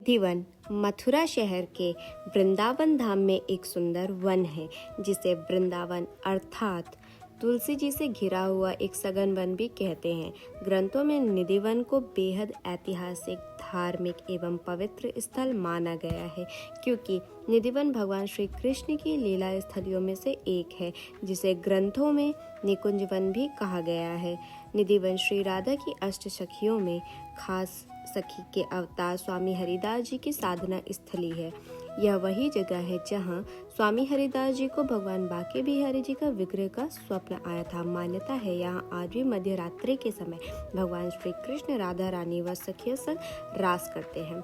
निधिवन मथुरा शहर के वृंदावन धाम में एक सुंदर वन है जिसे वृंदावन अर्थात तुलसी जी से घिरा हुआ एक सघन वन भी कहते हैं। ग्रंथों में निधिवन को बेहद ऐतिहासिक, धार्मिक एवं पवित्र स्थल माना गया है क्योंकि निधिवन भगवान श्री कृष्ण की लीला स्थलियों में से एक है जिसे ग्रंथों में निकुंज वन भी कहा गया है। निधिवन श्री राधा की अष्ट सखियों में खास सखी के अवतार स्वामी हरिदास जी की साधना स्थली है। यह वही जगह है जहां स्वामी हरिदास जी को भगवान बांके बिहारी जी का विग्रह का स्वप्न आया था। मान्यता है यहाँ आज भी मध्य रात्रि के समय भगवान श्री कृष्ण राधा रानी व सखियों संग रास करते हैं।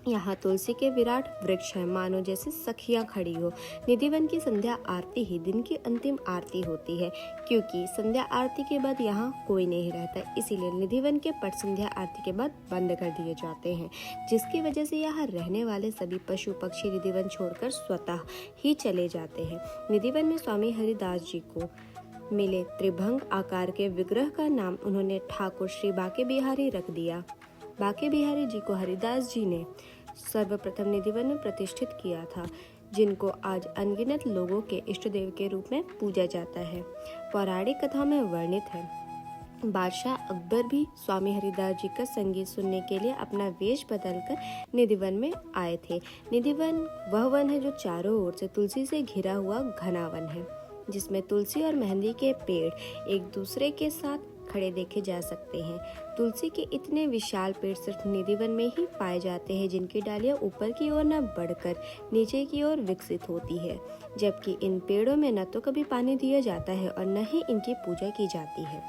यहाँ तुलसी के विराट वृक्ष है, मानो जैसे सखियां खड़ी हो। निधिवन की संध्या आरती ही दिन की अंतिम आरती होती है क्योंकि संध्या आरती के बाद यहाँ कोई नहीं रहता, इसीलिए निधिवन के पट संध्या आरती के बाद बंद कर दिए जाते हैं, जिसकी वजह से यहाँ रहने वाले सभी पशु पक्षी निधिवन छोड़कर स्वतः ही चले जाते हैं। निधिवन में स्वामी हरिदास जी को मिले त्रिभंग आकार के विग्रह का नाम उन्होंने ठाकुर श्री बांके बिहारी रख दिया। बांके बिहारी जी को हरिदास जी ने सर्वप्रथम निधिवन में प्रतिष्ठित किया था, जिनको आज अनगिनत लोगों के इष्ट देव के रूप में पूजा जाता है। पौराणिक कथाओं में वर्णित है बादशाह अकबर भी स्वामी हरिदास जी का संगीत सुनने के लिए अपना वेश बदलकर निधिवन में आए थे। निधिवन वह वन है जो चारों ओर से तुलसी से घिरा हुआ घना वन है, जिसमें तुलसी और मेहंदी के पेड़ एक दूसरे के साथ खड़े देखे जा सकते हैं। तुलसी के इतने विशाल पेड़ सिर्फ निधिवन में ही पाए जाते हैं, जिनकी डालियां ऊपर की ओर न बढ़कर नीचे की ओर विकसित होती है, जबकि इन पेड़ों में न तो कभी पानी दिया जाता है और न ही इनकी पूजा की जाती है।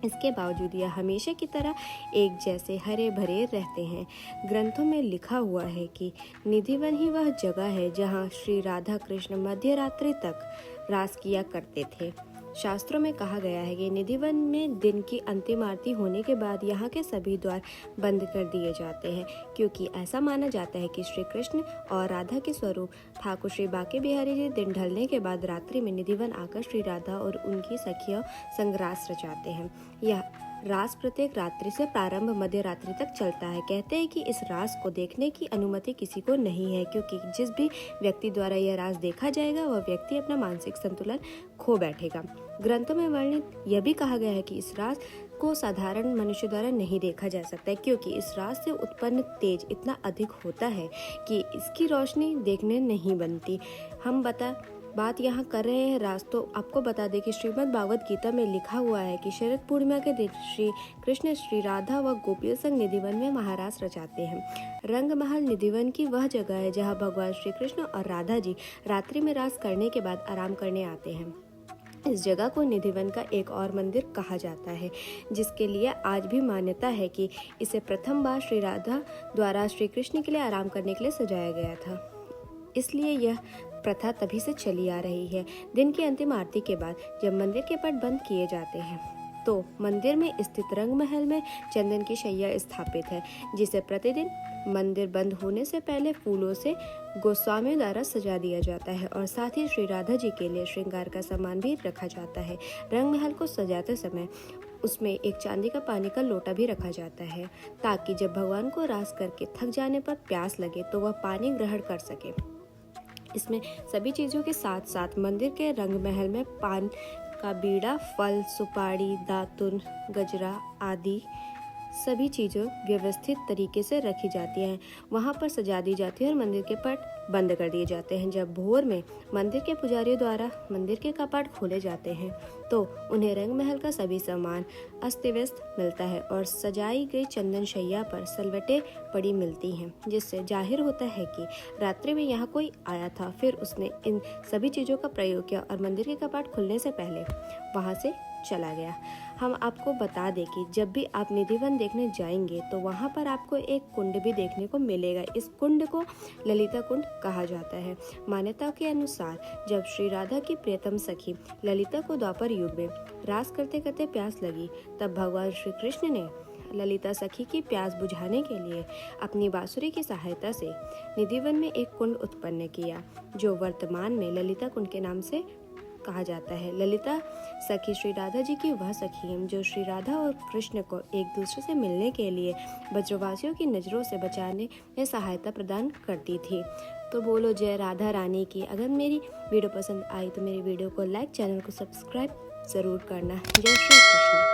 इसके बावजूद यह हमेशा की तरह एक जैसे हरे भरे रहते हैं। ग्रंथों में लिखा हुआ है कि निधिवन ही वह जगह है जहाँ श्री राधा कृष्ण मध्य रात्रि तक रास किया करते थे। शास्त्रों में कहा गया है कि निधिवन में दिन की अंतिम आरती होने के बाद यहाँ के सभी द्वार बंद कर दिए जाते हैं क्योंकि ऐसा माना जाता है कि श्री कृष्ण और राधा के स्वरूप ठाकुर श्री बांके बिहारी जी दिन ढलने के बाद रात्रि में निधिवन आकर श्री राधा और उनकी सखियों संग रास रचाते हैं। यह रास प्रत्येक रात्रि से प्रारंभ मध्य रात्रि तक चलता है। कहते हैं कि इस रास को देखने की अनुमति किसी को नहीं है क्योंकि जिस भी व्यक्ति द्वारा यह रास देखा जाएगा वह व्यक्ति अपना मानसिक संतुलन खो बैठेगा। ग्रंथों में वर्णित यह भी कहा गया है कि इस रास को साधारण मनुष्य द्वारा नहीं देखा जा सकता है क्योंकि इस रास से उत्पन्न तेज इतना अधिक होता है कि इसकी रोशनी देखने नहीं बनती। हम बात यहाँ कर रहे हैं रास, तो आपको बता दें कि श्रीमद् भागवत गीता में लिखा हुआ है कि शरद पूर्णिमा के दिन श्री कृष्ण श्री राधा व गोपियों संग निधिवन में महारास रचाते हैं। रंग महल निधिवन की वह जगह है जहाँ भगवान श्री कृष्ण और राधा जी रात्रि में रास करने के बाद आराम करने आते हैं। इस जगह को निधिवन का एक और मंदिर कहा जाता है, जिसके लिए आज भी मान्यता है कि इसे प्रथम बार श्री राधा द्वारा श्री कृष्ण के लिए आराम करने के लिए सजाया गया था, इसलिए यह प्रथा तभी से चली आ रही है। दिन की अंतिम आरती के बाद जब मंदिर के पट बंद किए जाते हैं तो मंदिर में स्थित रंग महल में चंदन की शैया स्थापित है, जिसे प्रतिदिन मंदिर बंद होने से पहले फूलों से गोस्वामी द्वारा सजा दिया जाता है और साथ ही श्री राधा जी के लिए श्रृंगार का सामान भी रखा जाता है। रंग महल को सजाते समय उसमें एक चांदी का पानी का लोटा भी रखा जाता है ताकि जब भगवान को रास करके थक जाने पर प्यास लगे तो वह पानी ग्रहण कर सके। इसमें सभी चीज़ों के साथ साथ मंदिर के रंग महल में पान का बीड़ा, फल, सुपारी, दातुन, गजरा आदि सभी चीज़ें व्यवस्थित तरीके से रखी जाती हैं, वहाँ पर सजा दी जाती है और मंदिर के पट बंद कर दिए जाते हैं। जब भोर में मंदिर के पुजारियों द्वारा मंदिर के कपाट खोले जाते हैं तो उन्हें रंग महल का सभी सामान अस्त व्यस्त मिलता है और सजाई गई चंदन शैया पर सलवटें पड़ी मिलती हैं, जिससे जाहिर होता है कि रात्रि में यहाँ कोई आया था, फिर उसने इन सभी चीज़ों का प्रयोग किया और मंदिर के कपाट खुलने से पहले वहाँ से चला गया। हम आपको बता दें कि जब भी आप निधिवन देखने जाएंगे तो वहाँ पर आपको एक कुंड भी देखने को मिलेगा। इस कुंड को ललिता कुंड कहा जाता है। मान्यता के अनुसार जब श्री राधा की प्रियतम सखी ललिता को द्वापर युग में रास करते करते प्यास लगी, तब भगवान श्री कृष्ण ने ललिता सखी की प्यास बुझाने के लिए अपनी बांसुरी की सहायता से निधिवन में एक कुंड उत्पन्न किया, जो वर्तमान में ललिता कुंड के नाम से कहा जाता है। ललिता सखी श्री राधा जी की वह सखी है जो श्री राधा और कृष्ण को एक दूसरे से मिलने के लिए ब्रजवासियों की नज़रों से बचाने में सहायता प्रदान करती थी। तो बोलो जय राधा रानी की। अगर मेरी वीडियो पसंद आई तो मेरी वीडियो को लाइक, चैनल को सब्सक्राइब ज़रूर करना। जय श्री कृष्ण।